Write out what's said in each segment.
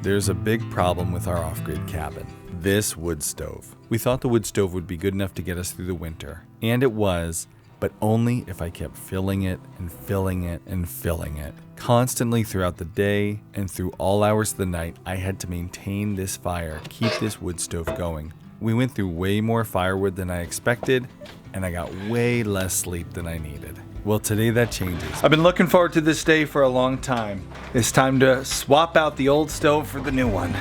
There's a big problem with our off-grid cabin. This wood stove. We thought the wood stove would be good enough to get us through the winter. And it was, but only if I kept filling it and filling it and filling it. Constantly throughout the day and through all hours of the night, I had to maintain this fire, keep this wood stove going. We went through way more firewood than I expected, and I got way less sleep than I needed. Well, today that changes. I've been looking forward to this day for a long time. It's time to swap out the old stove for the new one.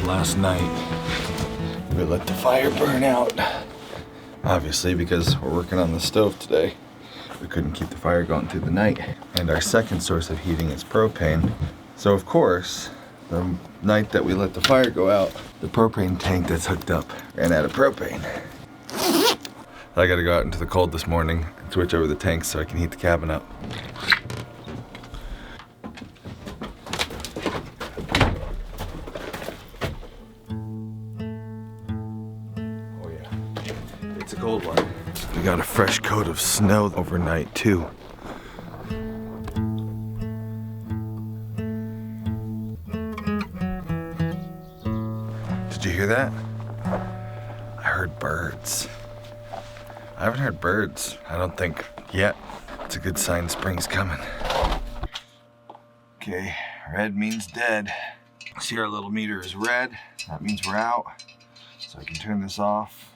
Last night, we let the fire burn out. Obviously, because we're working on the stove today, we couldn't keep the fire going through the night. And our second source of heating is propane. So of course, the night that we let the fire go out, the propane tank that's hooked up ran out of propane. I gotta go out into the cold this morning and switch over the tanks so I can heat the cabin up. Oh yeah, it's a cold one. We got a fresh coat of snow overnight too. Did you hear that? I heard birds. I haven't heard birds, I don't think, yet. It's a good sign spring's coming. Okay, red means dead. See, our little meter is red. That means we're out. So I can turn this off.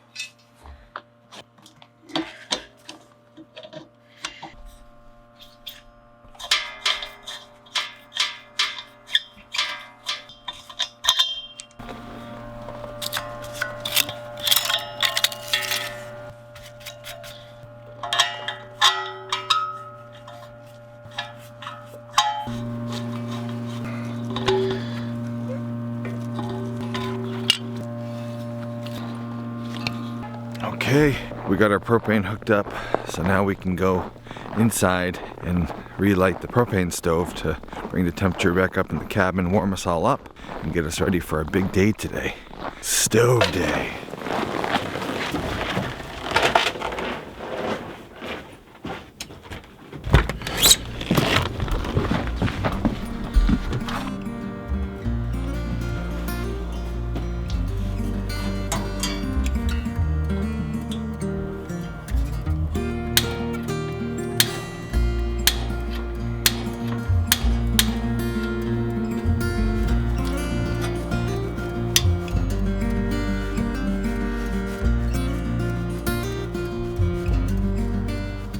Okay, we got our propane hooked up, so now we can go inside and relight the propane stove to bring the temperature back up in the cabin, warm us all up, and get us ready for a big day today. Stove day.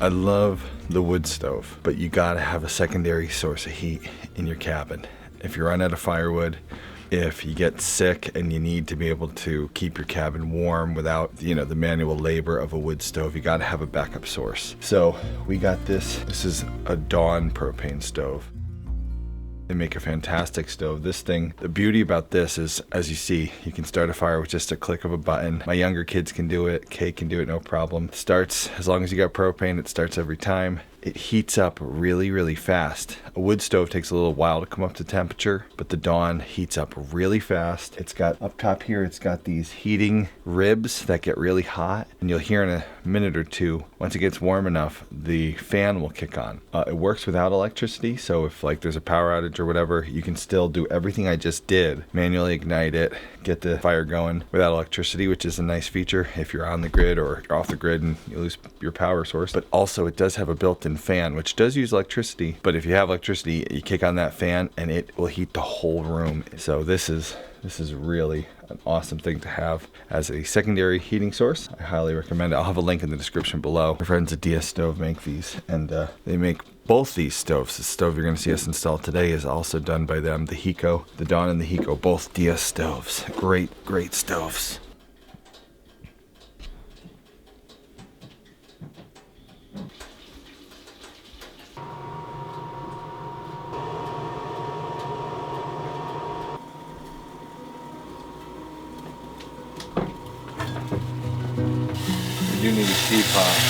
I love the wood stove, but you gotta have a secondary source of heat in your cabin. If you run out of firewood, if you get sick and you need to be able to keep your cabin warm without, the manual labor of a wood stove, you gotta have a backup source. So we got this. This is a Dawn propane stove. They make a fantastic stove. This thing, the beauty about this is, as you see, you can start a fire with just a click of a button. My younger kids can do it. Kay can do it, no problem. It starts, as long as you got propane, it starts every time. It heats up really, really fast. A wood stove takes a little while to come up to temperature, but the Dawn heats up really fast. It's got, up top here, it's got these heating ribs that get really hot, and you'll hear in a minute or two, once it gets warm enough, the fan will kick on. It works without electricity, so if there's a power outage or whatever, you can still do everything I just did. Manually ignite it, get the fire going without electricity, which is a nice feature if you're on the grid or you're off the grid and you lose your power source. But also it does have a built-in fan, which does use electricity, but if you have electricity, you kick on that fan and it will heat the whole room. So this is really an awesome thing to have as a secondary heating source. I highly recommend it. I'll have a link in the description below. My friends at DS Stove make these, and they make both these stoves. The stove you're going to see us install today is also done by them. The Heco, the Dawn and the Hiko, both DS stoves. Great, great stoves. You do need a teapot.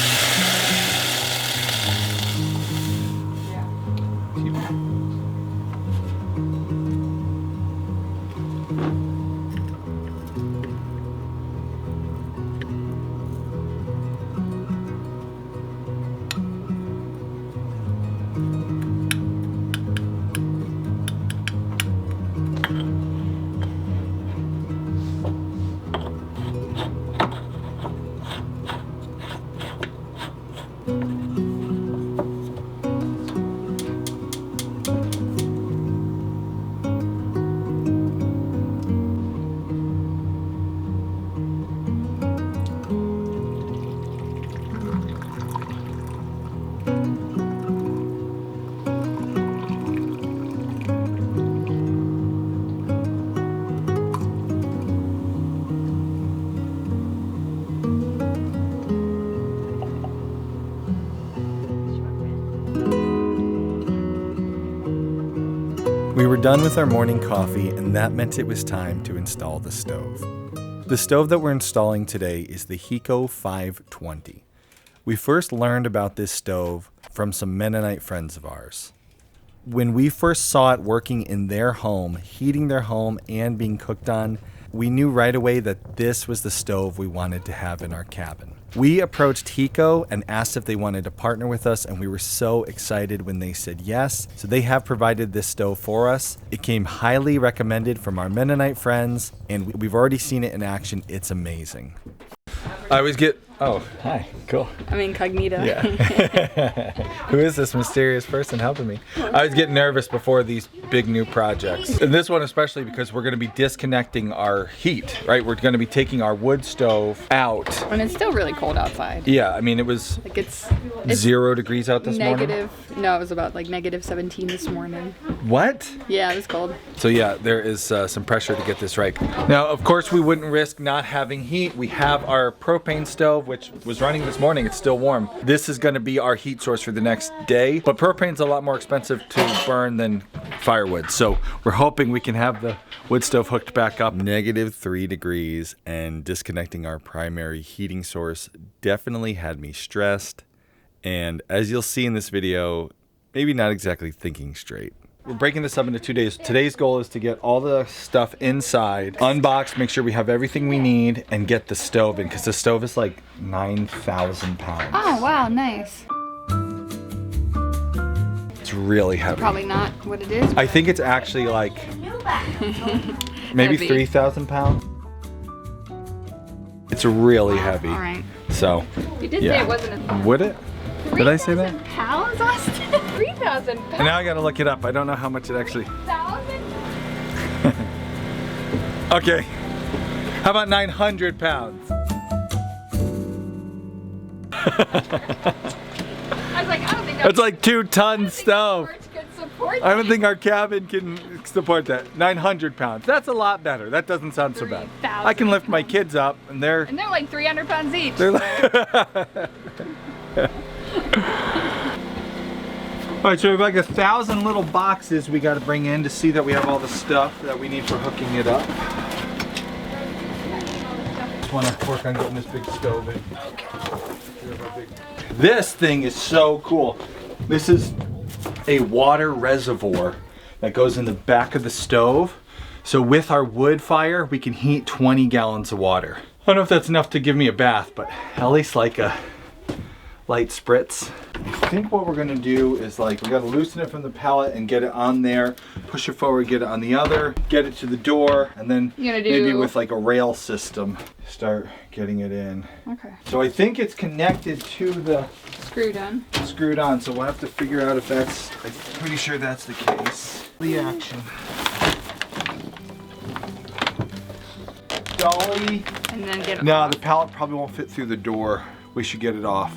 We were done with our morning coffee, and that meant it was time to install the stove. The stove that we're installing today is the Heco 520. We first learned about this stove from some Mennonite friends of ours. When we first saw it working in their home, heating their home and being cooked on, we knew right away that this was the stove we wanted to have in our cabin. We approached Hiko and asked if they wanted to partner with us, and we were so excited when they said yes. So they have provided this stove for us. It came highly recommended from our Mennonite friends, and we've already seen it in action. It's amazing. I always get, oh, hi, cool. I'm incognito. Yeah. Who is this mysterious person helping me? I always get nervous before these big new projects. And this one especially because we're gonna be disconnecting our heat, right? We're gonna be taking our wood stove out. And it's still really cold outside. Yeah, I mean, it was like it's 0 degrees out this morning. No, it was about like -17 this morning. What? Yeah, it was cold. So yeah, there is some pressure to get this right. Now, of course, we wouldn't risk not having heat. We have our propane stove, which was running this morning. It's still warm. This is gonna be our heat source for the next day, but propane's a lot more expensive to burn than firewood. So we're hoping we can have the wood stove hooked back up. -3 degrees, and disconnecting our primary heating source definitely had me stressed. And as you'll see in this video, maybe not exactly thinking straight. We're breaking this up into 2 days. Today's goal is to get all the stuff inside, unbox, make sure we have everything we need, and get the stove in, because the stove is like 9,000 pounds. Oh, wow, nice. It's really heavy. Probably not what it is. I think it's actually like maybe 3,000 pounds. It's really heavy. All right. So, you did yeah. say it wasn't a... Would it? Did I say that? 3,000 pounds, Austin? 3,000 pounds? And now I gotta look it up. I don't know how much it actually... 1,000? Okay. How about 900 pounds? I was like, I don't think That's like 2-ton stove. I don't think our cabin can support that. 900 pounds. That's a lot better. That doesn't sound so bad. I can lift my kids up, and they're like 300 pounds each. They're like All right, so we have like 1,000 little boxes we got to bring in to see that we have all the stuff that we need for hooking it up. Just want to work on getting this big stove in. This thing is so cool. This is a water reservoir that goes in the back of the stove. So with our wood fire, we can heat 20 gallons of water. I don't know if that's enough to give me a bath, but at least like a light spritz. I think what we're gonna do is like, we gotta loosen it from the pallet and get it on there, push it forward, get it on the other, get it to the door, and then maybe with like a rail system, start getting it in. Okay. So I think it's connected to the screwed on, so we'll have to figure out if that's, I'm pretty sure that's the case. The action. Dolly. And then get it No, off. the pallet probably won't fit through the door. We should get it off.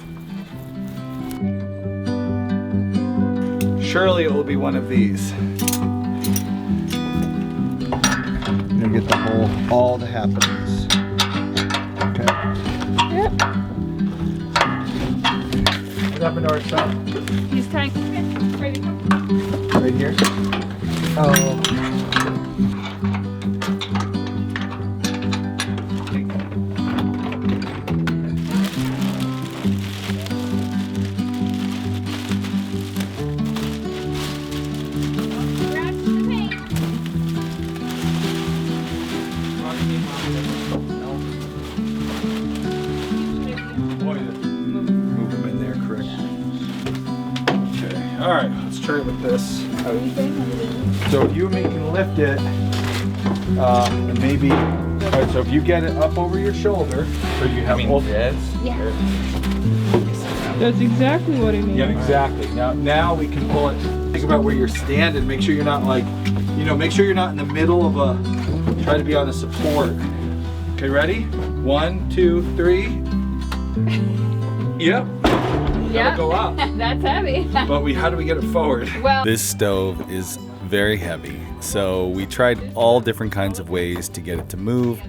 Surely it will be one of these. You get the whole, all the happenings. Okay. Yep. What happened to our stuff? He's trying. Right here? Oh. Move them in there, correct. Okay, all right, let's try it with this. So if you and me can lift it, and maybe, all right, so if you get it up over your shoulder, so you have both heads. Yeah. That's exactly what I mean. Yeah, exactly. Now we can pull it. Think about where you're standing. Make sure you're not like, make sure you're not in the middle of a, try to be on a support. Okay, ready? 1, 2, 3. Yep. Yeah. Go up. That's heavy. But how do we get it forward? Well, this stove is very heavy, so we tried all different kinds of ways to get it to move.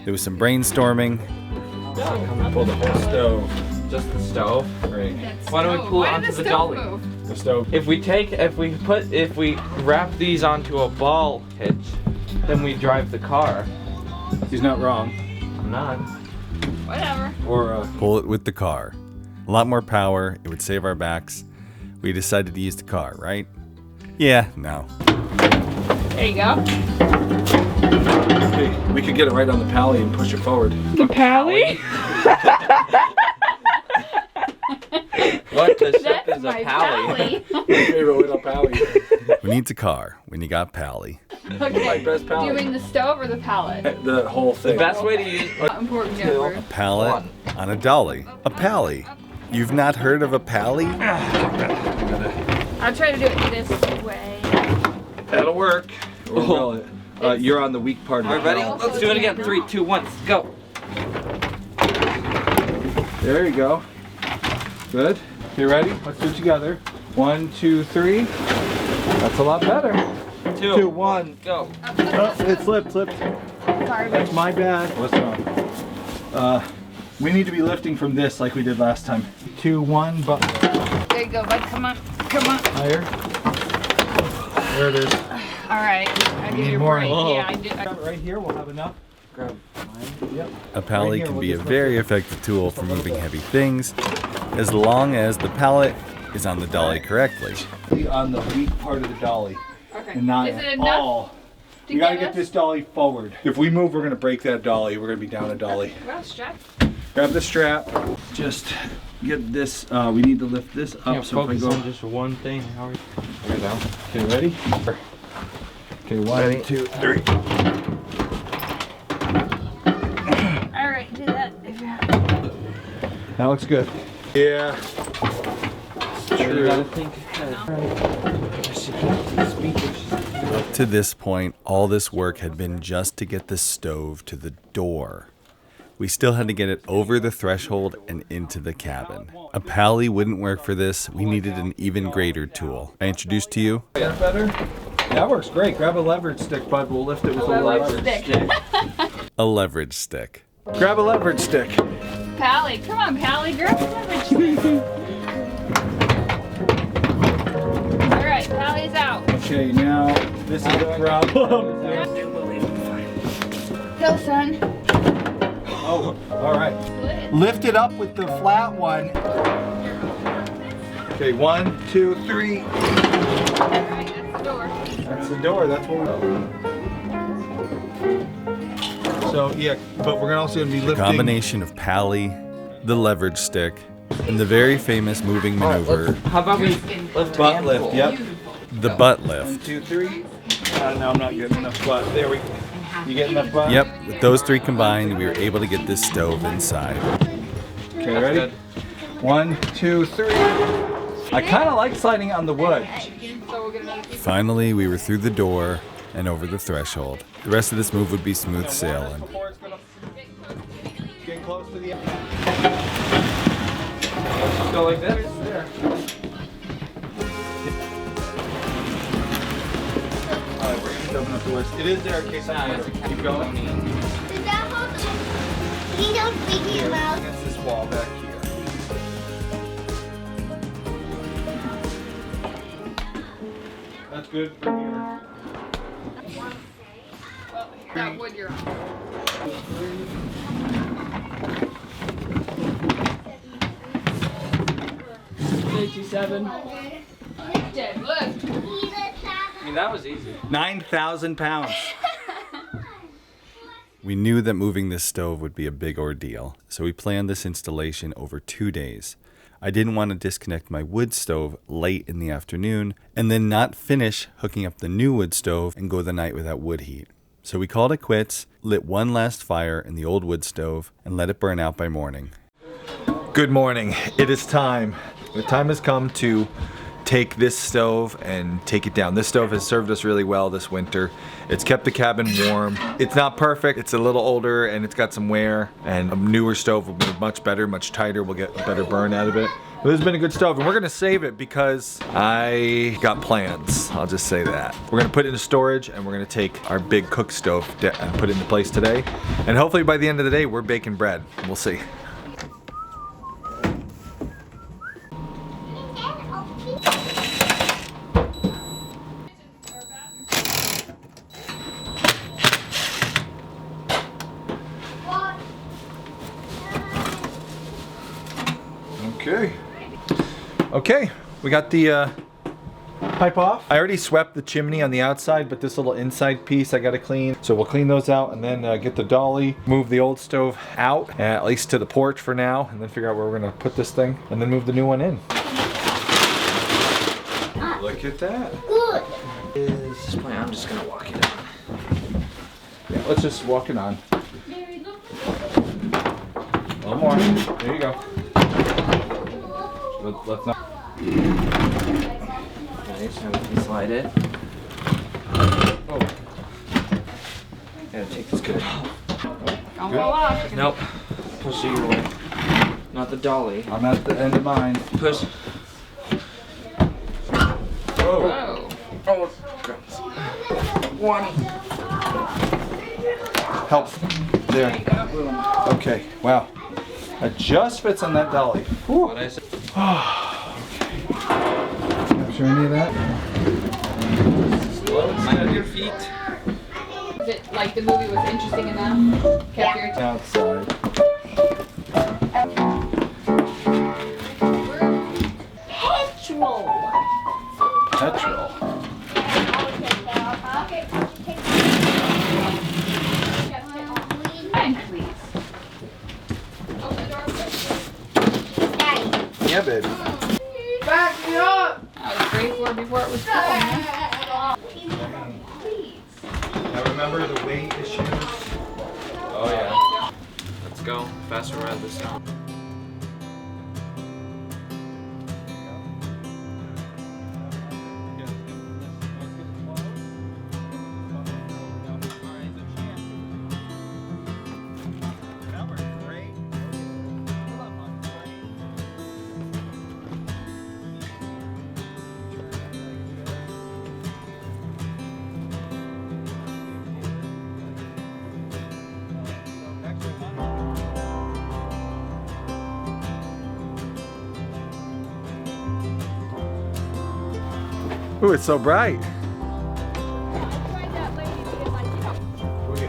There was some brainstorming. So come and pull the whole stove. Just the stove. Right. Why don't we pull it onto the dolly? The stove. If we wrap these onto a ball hitch, then we drive the car. He's not wrong. I'm not. Whatever. Or Pull it with the car. A lot more power, it would save our backs. We decided to use the car, right? Yeah, no. There you go. hey, we could get it right on the pally and push it forward. The pally? What the ship That's is a my pally? My favorite little pally. Who needs a car when you got Pally? My best Do you pally. mean the stove or the pallet? The whole The thing. best way to use Important number. Pallet on a dolly. A pally. You've not heard of a pally? I'll try to do it this way. That'll work. Or will it? You're on the weak part of All it. right, ready? Let's do it again. 3, 2, 1, go. There you go. Good. Okay, ready? Let's do it together. 1, 2, 3. That's a lot better. 2, 1. go. Oh, it slipped. Sorry, That's my bad. What's wrong? We need to be lifting from this like we did last time. 2, 1, but there you go, bud. Come on. Come on. higher. There it is. All right. I give need you a more. break. Oh. Yeah, I do. Right here, we'll have enough. Grab mine. Yep. A pally Right here, can we'll be a just lift very it. effective tool for moving heavy things, as long as the pallet is on the dolly correctly. Be on the weak part of the dolly. Okay. And not Is it at enough all. to We gotta get get us? this dolly forward. If we move, we're gonna break that dolly. We're gonna be down a dolly. Well, strap. Grab the strap. Just get this. We need to lift this up. Can't So if I focus go. on just one thing. How are you? There we go. Okay, ready? Okay, 1, Ready? 2, 3. All right, do that. That looks good. Yeah. You gotta think ahead. Up to this point, all this work had been just to get the stove to the door. We still had to get it over the threshold and into the cabin. A pally wouldn't work for this. We needed an even greater tool. I introduced to you That better? That works great. Grab a leverage stick, bud. We'll lift it with a Leverage leverage stick. a leverage stick. Grab a leverage stick. Pally, come on, Pally, grab the leverage stick. All right, Pally's out. Okay, now this is the problem. Go, son. Oh, all right. Lift it up with the flat one. Okay, 1, 2, 3. All right, that's the door. That's the door. That's what we're. So yeah, but we're also gonna be lifting. Combination of pally, the leverage stick, and the very famous moving maneuver, How about we lift Butt hand lift. pull? Yep. the butt 1, lift. 2, 3. No, I'm not getting enough butt. There we go. You get enough butt? Yep, with those three combined, we were able to get this stove inside. Okay, ready? 1, 2, 3. I kind of like sliding on the wood. So we'll get another piece. Finally, we were through the door and over the threshold. The rest of this move would be smooth sailing. Before it's gonna get close to the. Just go like this. There. Alright, we're gonna open up the list. It is there in case I need to keep going. Is that how he don't speak his mouth? Against this wall back here. That's good for here. Well, that wood you're on. Dead lift. I mean, that was easy. 9,000 pounds. We knew that moving this stove would be a big ordeal, so we planned this installation over 2 days. I didn't want to disconnect my wood stove late in the afternoon and then not finish hooking up the new wood stove and go the night without wood heat. So we called it quits, lit one last fire in the old wood stove, and let it burn out by morning. Good morning. It is time. The time has come to take this stove and take it down. This stove has served us really well this winter. It's kept the cabin warm. It's not perfect. It's a little older and it's got some wear, and a newer stove will be much better, much tighter. We'll get a better burn out of it. But this has been a good stove, and we're gonna save it because I got plans. I'll just say that. We're gonna put it into storage, and we're gonna take our big cook stove and put it into place today. And hopefully by the end of the day, we're baking bread. We'll see. Okay. Okay, we got the pipe off. I already swept the chimney on the outside, but this little inside piece I gotta clean. So we'll clean those out and then get the dolly, move the old stove out, at least to the porch for now, and then figure out where we're gonna put this thing, and then move the new one in. Look at that. Good. I'm just gonna walk it down. Yeah, let's just walk it on. A little more. There you go. Let's not. Nice, now we can slide it. Oh. Gotta take this good off. Don't fall off. Nope. Push it your way. Not the dolly. I'm at the end of mine. Push. Whoa. Whoa. Oh, crumbs. One. Help. There. Okay. Wow. It just fits on that dolly. What I said. Capture any of that? Mind your feet. Is it like the movie was interesting enough? Kept your attention. Outside. Petrol. Petrol. And please. Open the door, please. Yeah, baby. Back me up! I was ready for it before it was full, man. Now remember the weight issues. Oh yeah. Let's go. Faster ride this down. Ooh, it's so bright.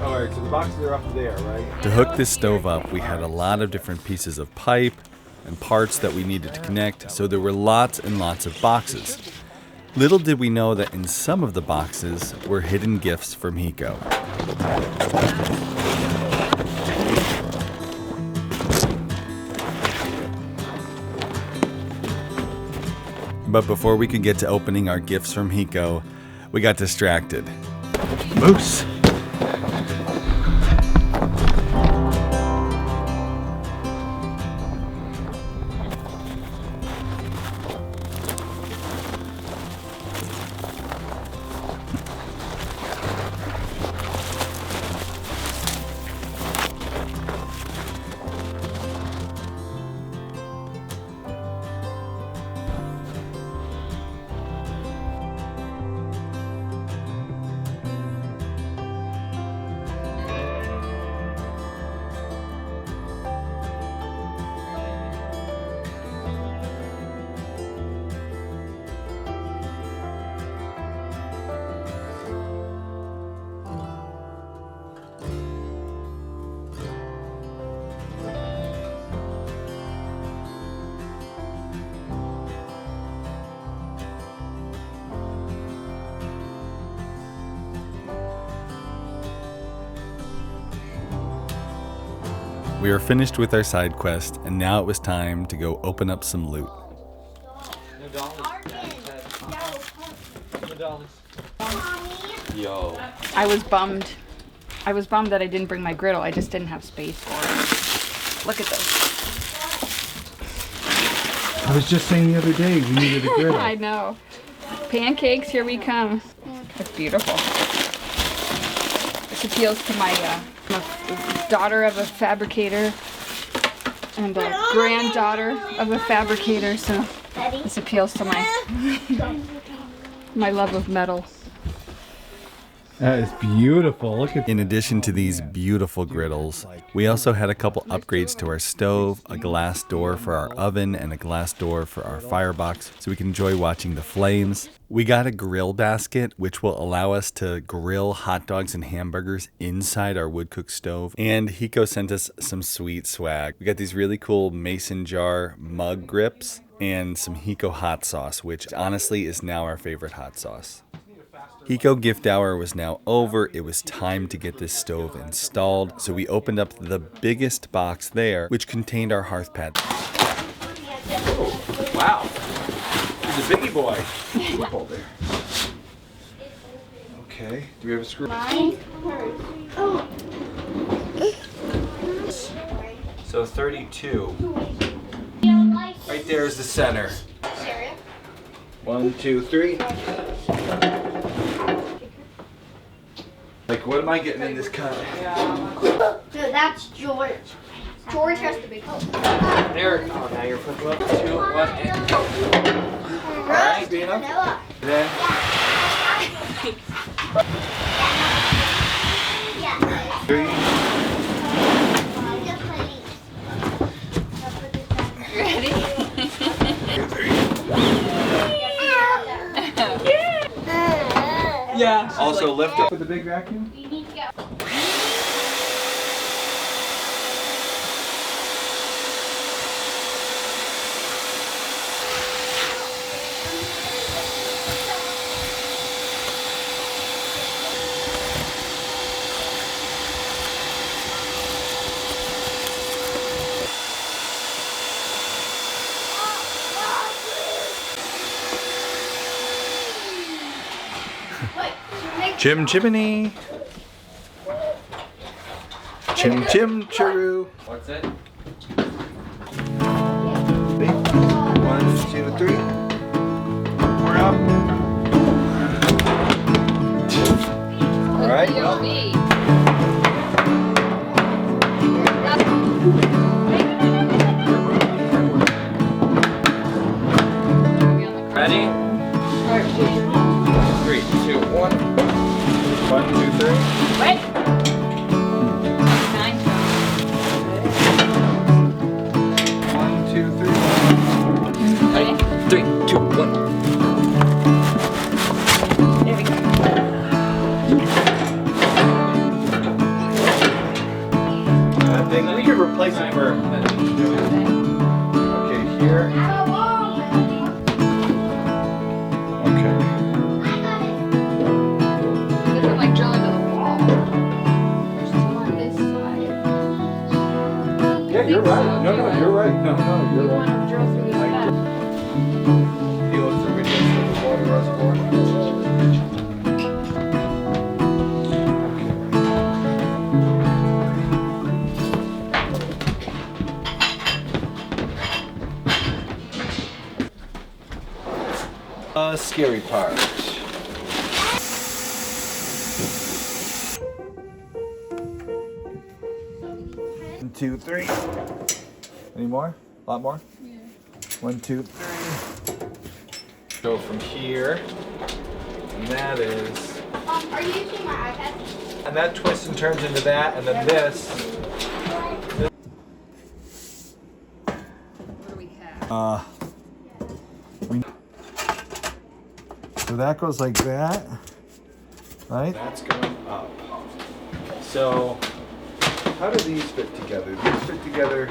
Alright, so the boxes are up there, right? To hook this stove up, we had a lot of different pieces of pipe and parts that we needed to connect, so there were lots and lots of boxes. Little did we know that in some of the boxes were hidden gifts from Hiko. But before we could get to opening our gifts from Hiko, we got distracted. Moose. We were finished with our side quest, and now it was time to go open up some loot. No dollars. Yo. I was bummed. I was bummed that I didn't bring my griddle. I just didn't have space for it. Look at those. I was just saying the other day we needed a griddle. I know. Pancakes, here we come. That's beautiful. This appeals to my I'm a daughter of a fabricator and a granddaughter of a fabricator, so this appeals to my love of metal. That is beautiful. Look at. In addition to these beautiful griddles, we also had a couple upgrades to our stove, a glass door for our oven, and a glass door for our firebox so we can enjoy watching the flames. We got a grill basket, which will allow us to grill hot dogs and hamburgers inside our wood cook stove. And Hiko sent us some sweet swag. We got these really cool mason jar mug grips and some Hiko hot sauce, which honestly is now our favorite hot sauce. Hiko gift hour was now over. It was time to get this stove installed. So we opened up the biggest box there, which contained our hearth pad. Wow. He's a biggie boy. Hold there. Okay. Do we have a screw? Mine. Oh. So 32. Right there is the center. 1, 2, 3. Like, what am I getting in this cut? No, that's George. George has to be cold. There. Oh, now you're flipping up. 2, 1, and go. Alright, Dina. Then. Yeah. 3. Yeah. Also, lift up with the big vacuum. You need to go. Chim chimney. Chim chim chiroo. What's it? 1, 2, 3. We're up. Alright, well. Ready? 3, 2, 1. 1, 2, 3. Wait. 1, 2, 3. 3, 2, 1. There we go. I think we could replace it for. Okay, here. Okay. Doesn't like drill into the wall. There's two on this side. Yeah, you're right. No, you're right. No, you're You right. want to drill through this bed. You look for videos of the water reservoir. Scary part. 1, 2, 3. Any more? A lot more? Yeah. 1, 2, 3. Go from here. And that is. Are you using my iPad? And that twists and turns into that, and then this. What do we have? So that goes like that, right? That's going up. So, how do these fit together? These fit together.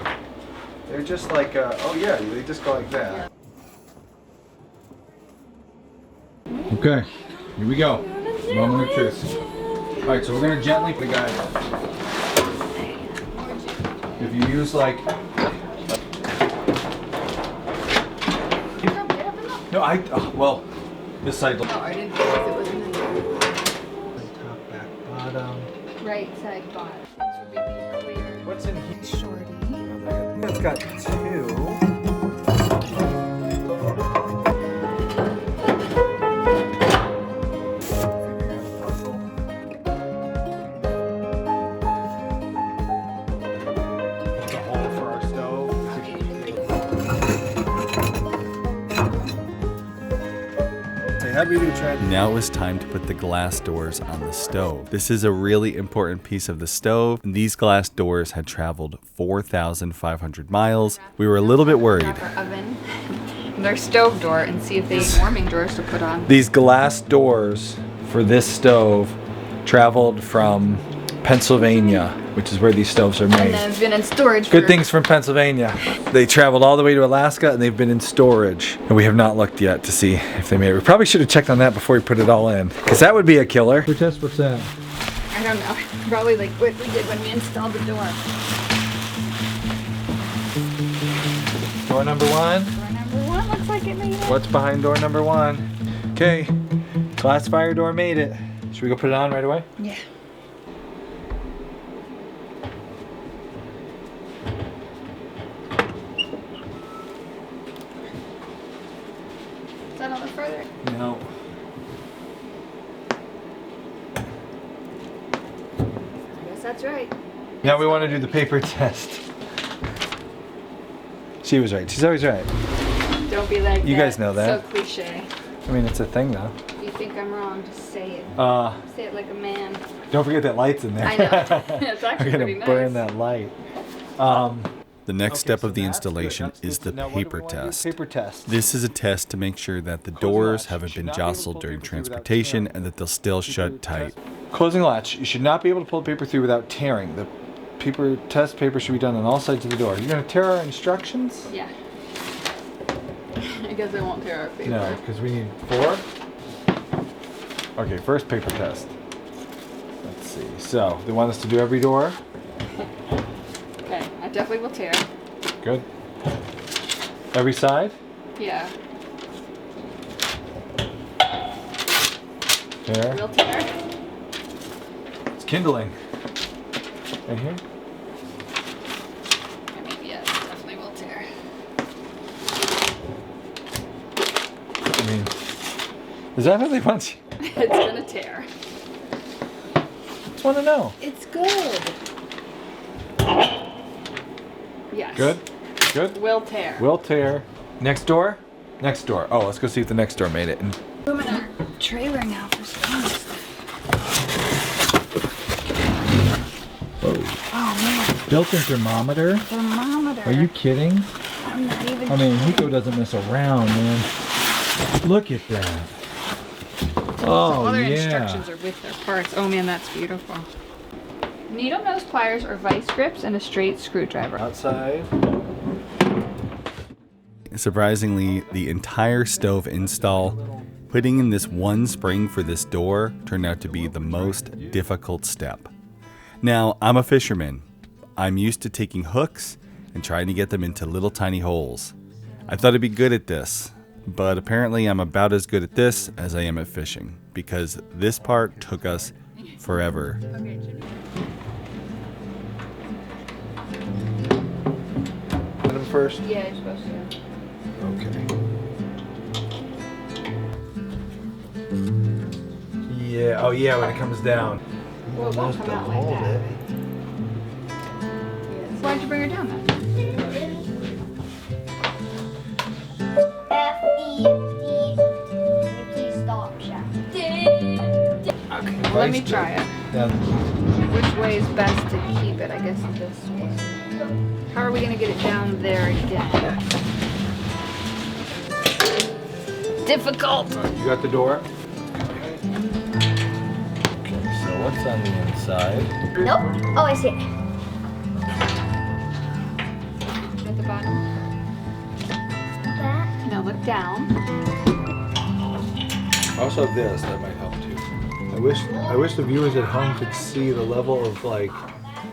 They're just like, oh yeah, they just go like that. Okay, here we go. Moment of truth. All right, so we're gonna gently put the guy. If you use like. No, well, this side. No, I didn't realize it was in there. Top, back, bottom. Right side bottom. This would be the earlier. What's in here? Shorty. It's got 2. It's a hole for our stove. Happy New Trend. Now it was time to put the glass doors on the stove. This is a really important piece of the stove. These glass doors had traveled 4,500 miles. We were a little bit worried. Our oven, their stove door, and see if they need warming doors to put on. These glass doors for this stove traveled from Pennsylvania, which is where these stoves are And made. then it's been in storage Good for things from Pennsylvania. They traveled all the way to Alaska and they've been in storage. And we have not looked yet to see if they made it. We probably should have checked on that before we put it all in, because that would be a killer. Who test what's that? I don't know. Probably like what we did when we installed the door. Door number one. Door number one looks like it made it. What's behind door number one? Okay, glass fire door made it. Should we go put it on right away? Yeah. Is that a little further? No. I guess that's right. Now we want to do the paper test. She was right. She's always right. Don't be like You that. guys know that. So cliche. I mean, it's a thing though. If you think I'm wrong, just say it. Say it like a man. Don't forget that light's in there. I know. It's actually We're gonna pretty nice. burn that light. The next step of the that's good. installation That's is good. the Now what do paper we wanna do? test. Paper test. This is a test to make sure that the Closing doors latch. haven't You been should not be able to jostled pull during paper through without transportation tearing. and that they'll still shut tight. Closing latch. You should not be able to pull the paper through without tearing. The paper test paper should be done on all sides of the door. You're gonna tear our instructions? Yeah. I guess I won't tear our paper. No, because we need 4. Okay, first paper test. Let's see. So, they want us to do every door? Okay, I definitely will tear. Good. Every side? Yeah. Tear. We'll tear. It's kindling. Right here? I mean, yes, definitely will tear. I mean, is that how they want you? It's gonna tear. Just want to know. It's good. Yes. Good? Good? Will tear. Will tear. Next door? Next door. Oh, let's go see if the next door made it. And Room in our trailer now for stuff. Oh man, Built-in thermometer? thermometer. Are you kidding? I'm not even. I mean, Hiko doesn't mess around, man. Look at that. Oh, Other yeah. instructions are with their parts. Oh man, that's beautiful. Needle nose pliers or vice grips and a straight screwdriver. outside. Surprisingly, the entire stove install, putting in this one spring for this door, turned out to be the most difficult step. Now, I'm a fisherman. I'm used to taking hooks and trying to get them into little tiny holes. I thought I'd be good at this, but apparently I'm about as good at this as I am at fishing, because this part took us forever. Put them first. Yeah, you're supposed to. Okay. Yeah. Oh yeah. When it comes down. Well, it won't come out like that. Yes. Why'd you bring her down then? F-E-E. Please stop, Jack. Okay, well, let me try it. Down. Which way is best to keep it? I guess this way. How are we gonna get it down there again? Difficult. You got the door. Okay. So what's on the inside? Nope. Oh, I see it. At the bottom. That. Now look down. Also this, that might help too. I wish the viewers at home could see the level of like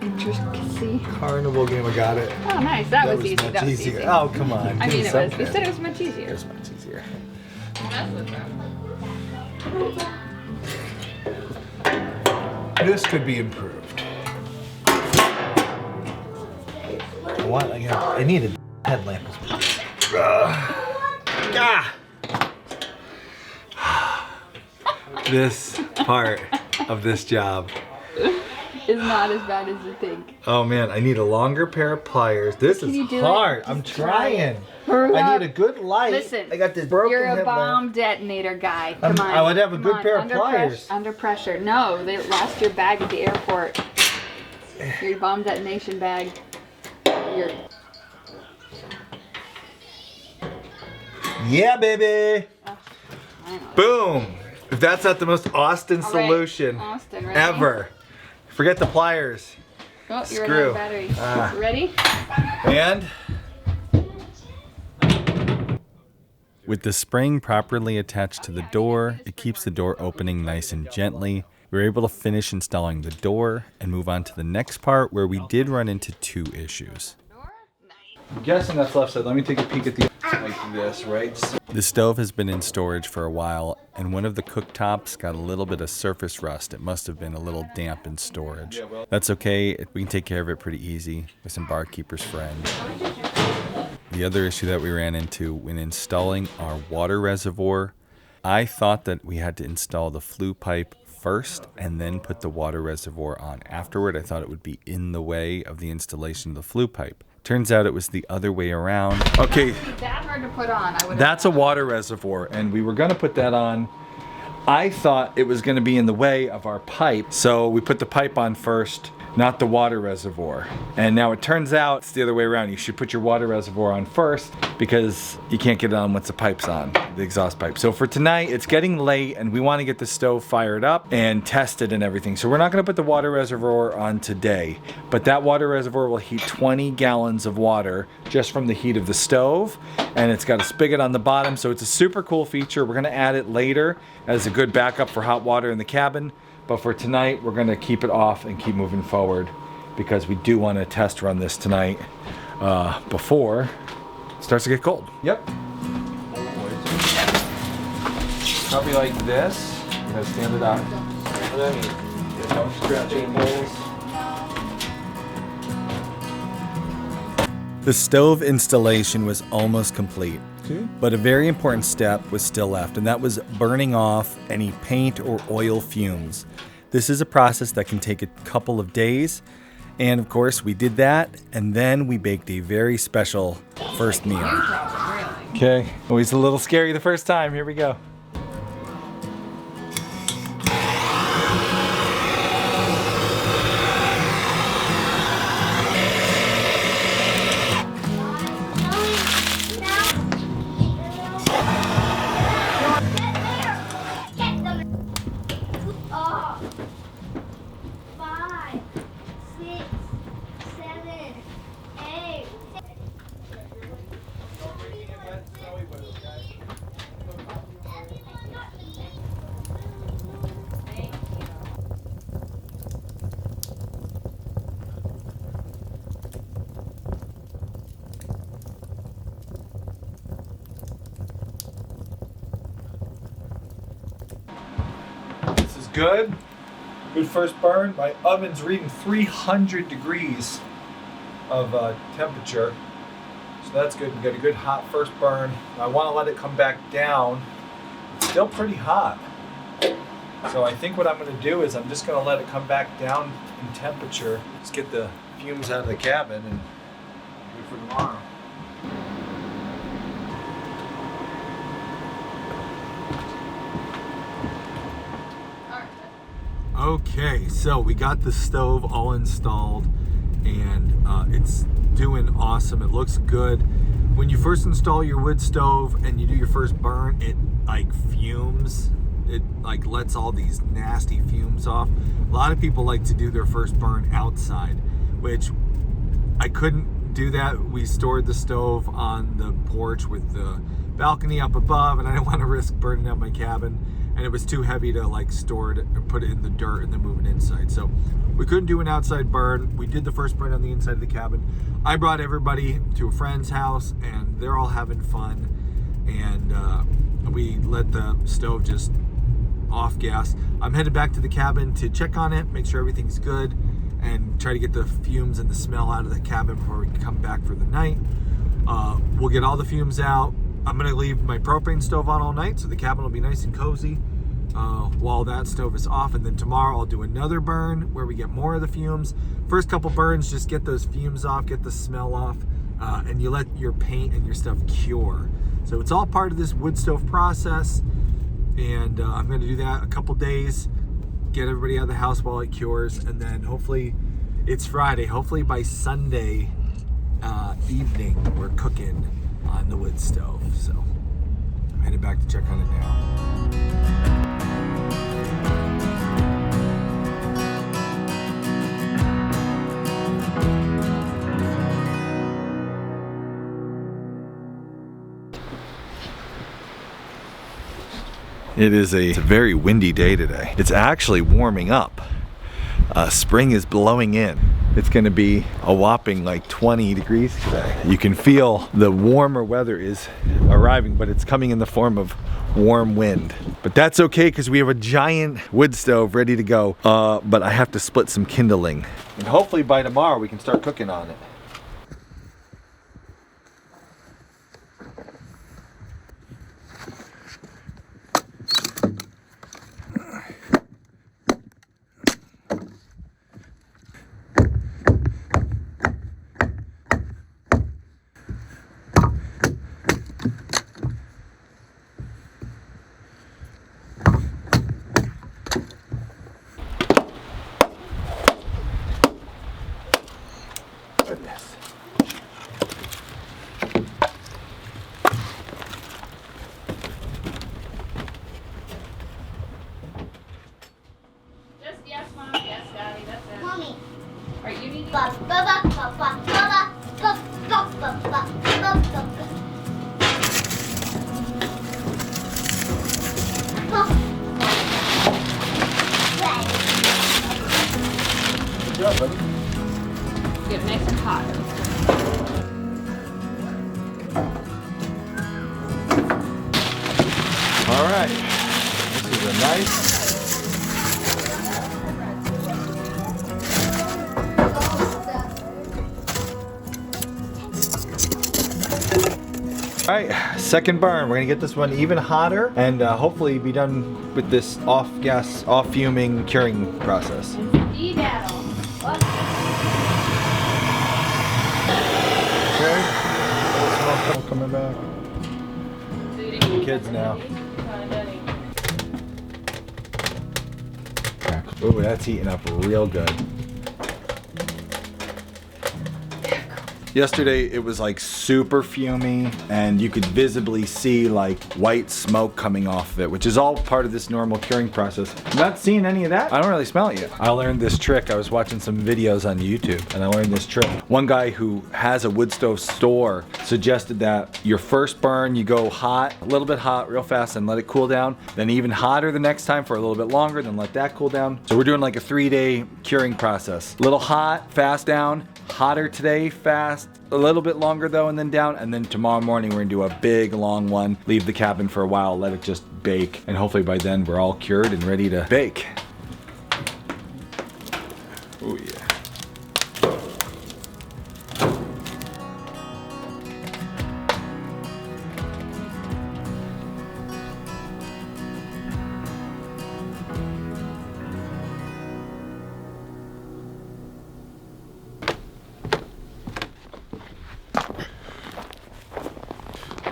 Intricacy. carnival game. I got it. Oh, nice. That was easy. much That was easier. easy. Oh come on. I give mean, me it some was. You credit. said it was much easier. It was much easier. This could be improved. What? I need a headlamp. This part of this job. It's not as bad as you think. Oh man, I need a longer pair of pliers. This Can you is do it? hard. I'm Just try trying. it. I need a good light. Listen, I got this broken you're a headlamp. bomb detonator guy. Come on. I would have a Come good on. pair of Under pliers. Under pressure. No, they lost your bag at the airport. Your bomb detonation bag. Your Yeah, baby. I know. Boom! If that's not the most Austin All right, solution Austin, ready? ever. Forget the pliers. Oh, you're Screw. out of battery. Ready? And With the spring properly attached to the door, it keeps the door opening nice and gently. We were able to finish installing the door and move on to the next part where we did run into 2 issues. I'm guessing that's left side. Let me take a peek at the like this, right? The stove has been in storage for a while, and one of the cooktops got a little bit of surface rust. It must have been a little damp in storage. That's okay. We can take care of it pretty easy with some barkeeper's friend. The other issue that we ran into when installing our water reservoir, I thought that we had to install the flue pipe first and then put the water reservoir on afterward. I thought it would be in the way of the installation of the flue pipe. Turns out it was the other way around. Okay, That hard to put on. I would. that's a water reservoir, and we were gonna put that on. I thought it was gonna be in the way of our pipe, so we put the pipe on first, not the water reservoir. And now it turns out it's the other way around. You should put your water reservoir on first because you can't get it on once the pipe's on, the exhaust pipe. So for tonight, it's getting late and we want to get the stove fired up and tested and everything. So we're not going to put the water reservoir on today, but that water reservoir will heat 20 gallons of water just from the heat of the stove. And it's got a spigot on the bottom, so it's a super cool feature. We're going to add it later as a good backup for hot water in the cabin. But for tonight, we're gonna keep it off and keep moving forward because we do want to test run this tonight before it starts to get cold. Yep. Probably like this. You're gonna stand it out. Don't scratch any holes. The stove installation was almost complete, but a very important step was still left, and that was burning off any paint or oil fumes. This is a process that can take a couple of days, and of course we did that, and then we baked a very special first meal. Okay, always a little scary the first time. Here we go. This is good. Good first burn. My oven's reading 300 degrees of temperature. So that's good. We got a good hot first burn. I want to let it come back down. It's still pretty hot. So I think what I'm going to do is I'm just going to let it come back down in temperature. Just get the fumes out of the cabin and do it for tomorrow. Okay, so we got the stove all installed and it's doing awesome. It looks good. When you first install your wood stove and you do your first burn, it like fumes. It like lets all these nasty fumes off. A lot of people like to do their first burn outside, which I couldn't do that. We stored the stove on the porch with the balcony up above, and I didn't want to risk burning out my cabin. And it was too heavy to like store it and put it in the dirt and then move it inside. So we couldn't do an outside burn. We did the first burn on the inside of the cabin. I brought everybody to a friend's house and they're all having fun. And we let the stove just off gas. I'm headed back to the cabin to check on it, make sure everything's good, and try to get the fumes and the smell out of the cabin before we come back for the night. We'll get all the fumes out. I'm gonna leave my propane stove on all night so the cabin will be nice and cozy while that stove is off. And then tomorrow I'll do another burn where we get more of the fumes. First couple burns, just get those fumes off, get the smell off, and you let your paint and your stuff cure. So it's all part of this wood stove process, and I'm going to do that a couple days, get everybody out of the house while it cures, and then hopefully, it's Friday, hopefully by Sunday evening we're cooking on the wood stove. So I'm headed back to check on it now. It's a very windy day today. It's actually warming up. Spring is blowing in. It's gonna be a whopping like 20 degrees today. You can feel the warmer weather is arriving, but it's coming in the form of warm wind. But that's okay because we have a giant wood stove ready to go. But I have to split some kindling. And hopefully by tomorrow we can start cooking on it. Just yes, Mom, yes, Daddy, that's it. Mommy. Are you needing? Ba ba ba ba ba ba ba ba ba ba ba ba. Good job, buddy. Get it nice and hot. All right, this is a nice. All right, second burn. We're gonna get this one even hotter and hopefully be done with this off gas, off fuming curing process. D-daddle. What? Okay. Little smoke coming back. The kids now. Ooh, that's heating up real good. Yesterday it was like super fumy and you could visibly see like white smoke coming off of it, which is all part of this normal curing process. I'm not seeing any of that. I don't really smell it yet. I learned this trick. I was watching some videos on YouTube and I learned this trick. One guy who has a wood stove store suggested that your first burn, you go hot, a little bit hot real fast and let it cool down. Then even hotter the next time for a little bit longer, then let that cool down. So we're doing like a 3-day curing process. Little hot, fast down, hotter today, fast, a little bit longer though, and then down, and then tomorrow morning we're gonna do a big long one, leave the cabin for a while, let it just bake, and hopefully by then we're all cured and ready to bake. Oh yeah.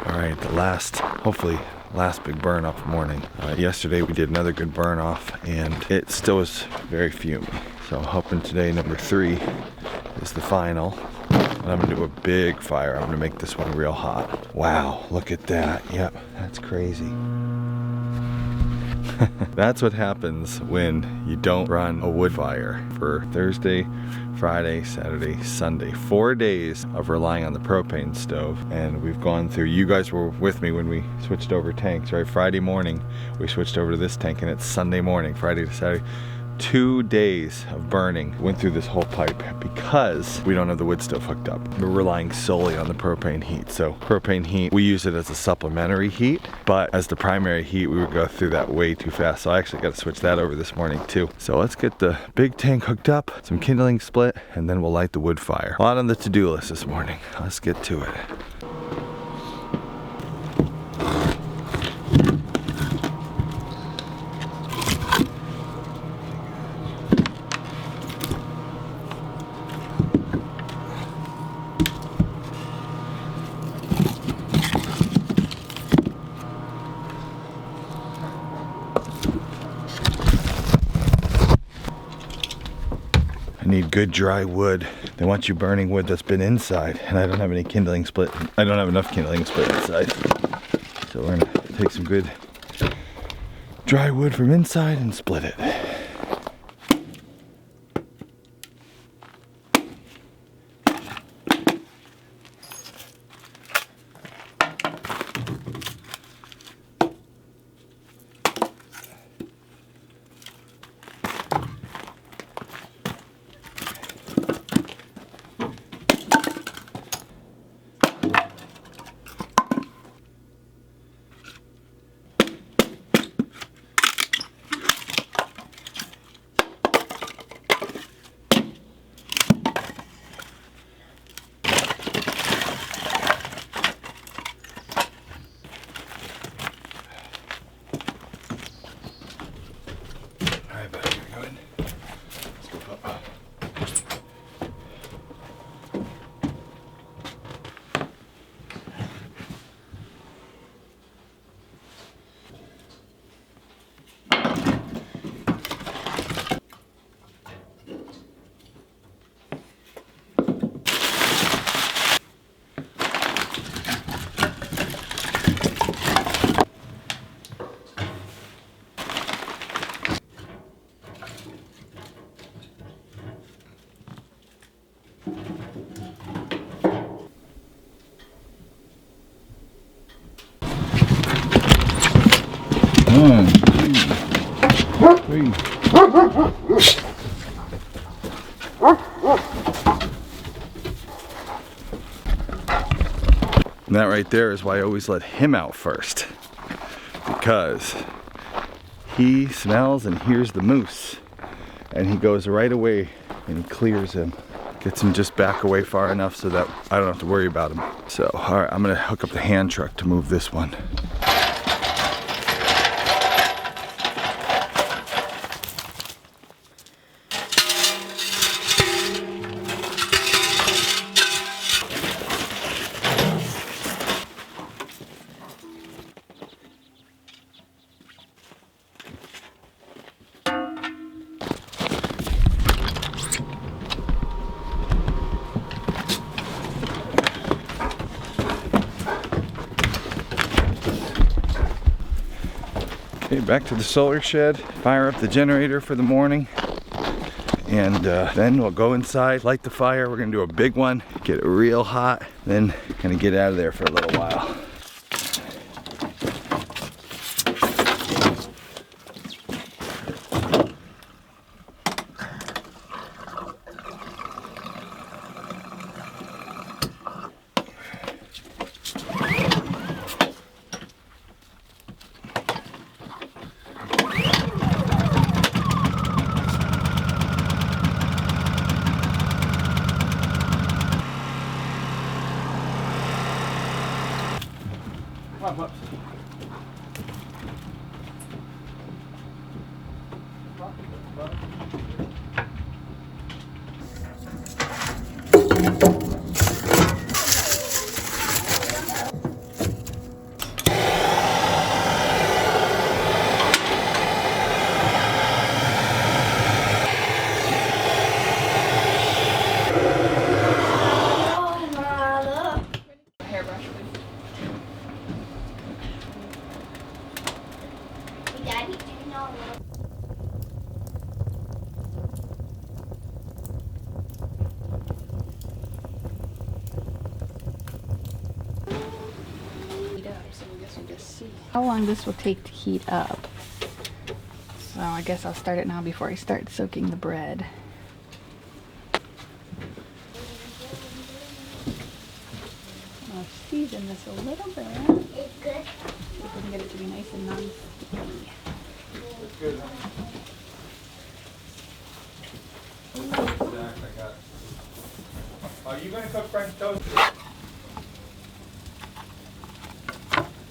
All right, the last, hopefully last big burn off morning. Yesterday we did another good burn off and it still is very fumy. So I'm hoping today number 3 is the final. And I'm gonna do a big fire. I'm gonna make this one real hot. Wow, look at that. Yep, that's crazy. That's what happens when you don't run a wood fire for Thursday, Friday, Saturday, Sunday. 4 days of relying on the propane stove. And we've gone through, you guys were with me when we switched over tanks, right? Friday morning, we switched over to this tank and it's Sunday morning, Friday to Saturday. 2 days of burning went through this whole pipe because we don't have the wood stove hooked up. We're relying solely on the propane heat. So propane heat, we use it as a supplementary heat, but as the primary heat, we would go through that way too fast. So I actually got to switch that over this morning too. So let's get the big tank hooked up, some kindling split, and then we'll light the wood fire. A lot on the to-do list this morning. Let's get to it. good dry wood. They want you burning wood that's been inside, and I don't have any kindling split. I don't have enough kindling split inside. So we're gonna take some good dry wood from inside and split it. One, two, three. And that right there is why I always let him out first, because he smells and hears the moose, and he goes right away and he clears him, gets him just back away far enough so that I don't have to worry about him. So, all right, I'm gonna hook up the hand truck to move this one. Okay, back to the solar shed, fire up the generator for the morning, and then we'll go inside, light the fire. We're gonna do a big one, get it real hot, then gonna get out of there for a little while. How long this will take to heat up. So I guess I'll start it now before I start soaking the bread. I'll season this a little bit. It's good. See if we can get it to be nice and non-sticky. It's good. Are you gonna cook French toast?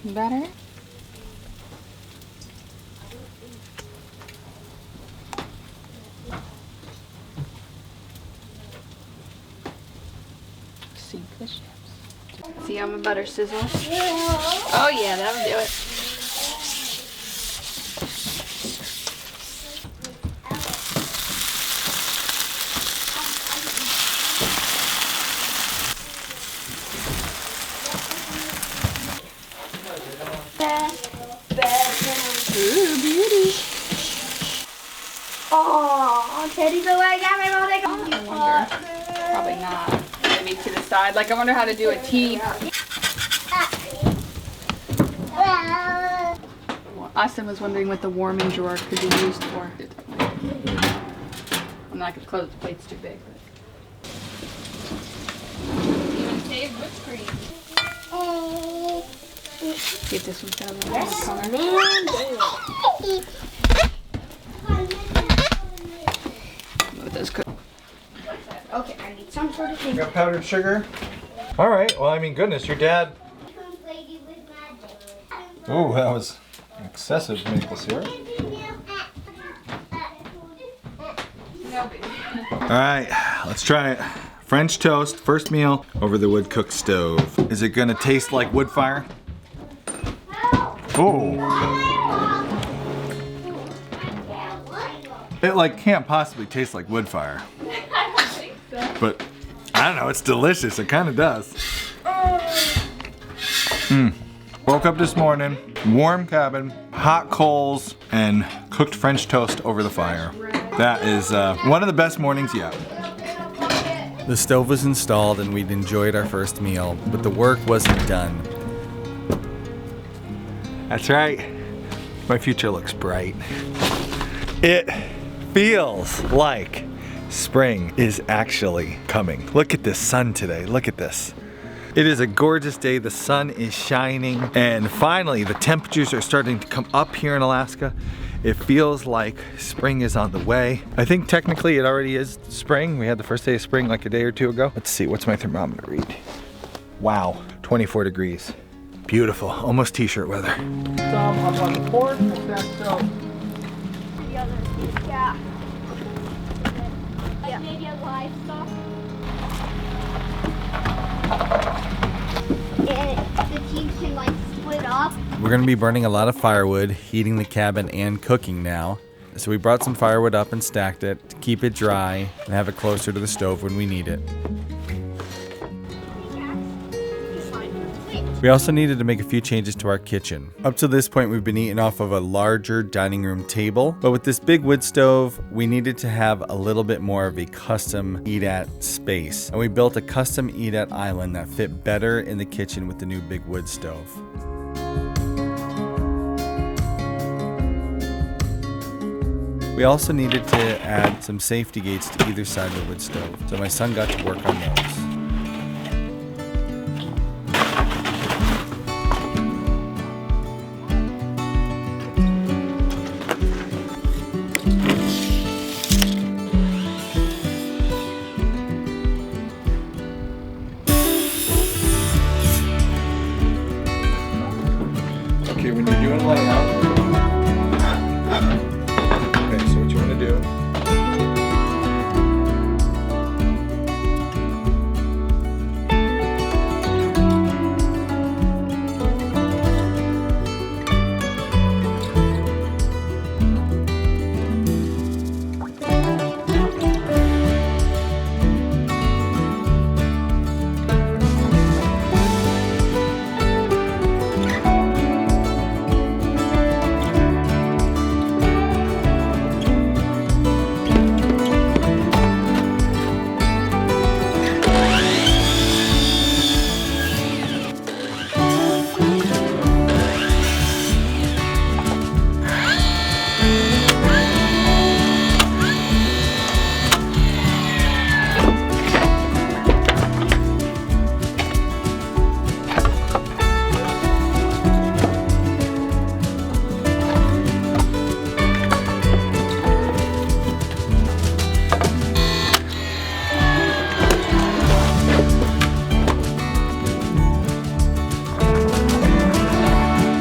Better? Sink the chips. See how my butter sizzles? Oh yeah, that'll do it. Ooh, beauty. Oh, Teddy's away. Got my mom. I wonder. Probably not. Maybe to the side. Like, I wonder how to do a T. Austin was wondering what the warming drawer could be used for. I'm not gonna close the plate's too big. Even save whipped cream. See if this one's got a little more color. Move those cookies. Okay, I need some sort of thing. Got powdered sugar? All right. Well, I mean, goodness, your dad. Oh, that was excessive maple syrup. All right, let's try it. French toast, first meal over the wood cook stove. Is it gonna taste like wood fire? Oh. It like can't possibly taste like wood fire. I don't think so. But I don't know, it's delicious. It kind of does. Woke up this morning, warm cabin, hot coals, and cooked French toast over the fire. That is one of the best mornings yet. The stove was installed and we'd enjoyed our first meal, but the work wasn't done. That's right. My future looks bright. It feels like spring is actually coming. Look at this sun today. Look at this. It is a gorgeous day. The sun is shining, and finally the temperatures are starting to come up here in Alaska. It feels like spring is on the way. I think technically it already is spring. We had the first day of spring like a day or two ago. Let's see, what's my thermometer read? Wow, 24 degrees. Beautiful, almost t-shirt weather. Some up on the porch, if that's so. Yeah. Like maybe a livestock. And the teams can like split up. We're gonna be burning a lot of firewood, heating the cabin and cooking now. So we brought some firewood up and stacked it to keep it dry and have it closer to the stove when we need it. We also needed to make a few changes to our kitchen. Up to this point, we've been eating off of a larger dining room table, but with this big wood stove, we needed to have a little bit more of a custom eat-at space. And we built a custom eat-at island that fit better in the kitchen with the new big wood stove. We also needed to add some safety gates to either side of the wood stove, so my son got to work on those. Okay, when you're doing layout. Okay, so what you want to do.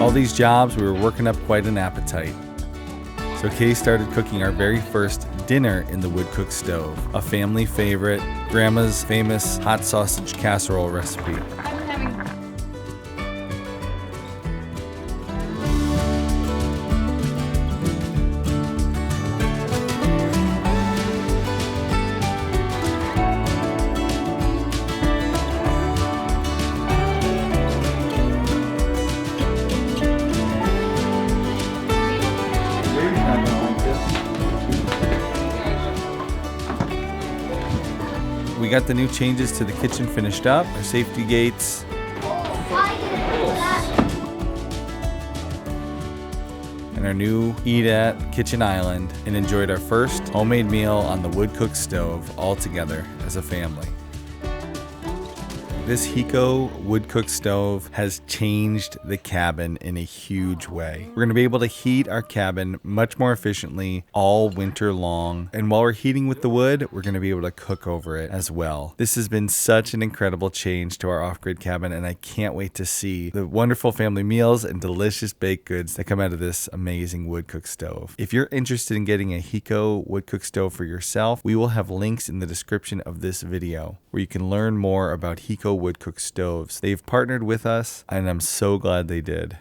All these jobs, we were working up quite an appetite. So Kay started cooking our very first dinner in the wood cook stove, a family favorite, Grandma's famous hot sausage casserole recipe. got the new changes to the kitchen finished up, our safety gates, and our new eat at kitchen island, and enjoyed our first homemade meal on the wood cook stove all together as a family. This Heco wood cook stove has changed the cabin in a huge way. We're going to be able to heat our cabin much more efficiently all winter long. And while we're heating with the wood, we're going to be able to cook over it as well. This has been such an incredible change to our off-grid cabin, and I can't wait to see the wonderful family meals and delicious baked goods that come out of this amazing wood cook stove. If you're interested in getting a Heco wood cook stove for yourself, we will have links in the description of this video where you can learn more about Heco wood cook stoves. They've partnered with us, and I'm so glad they did.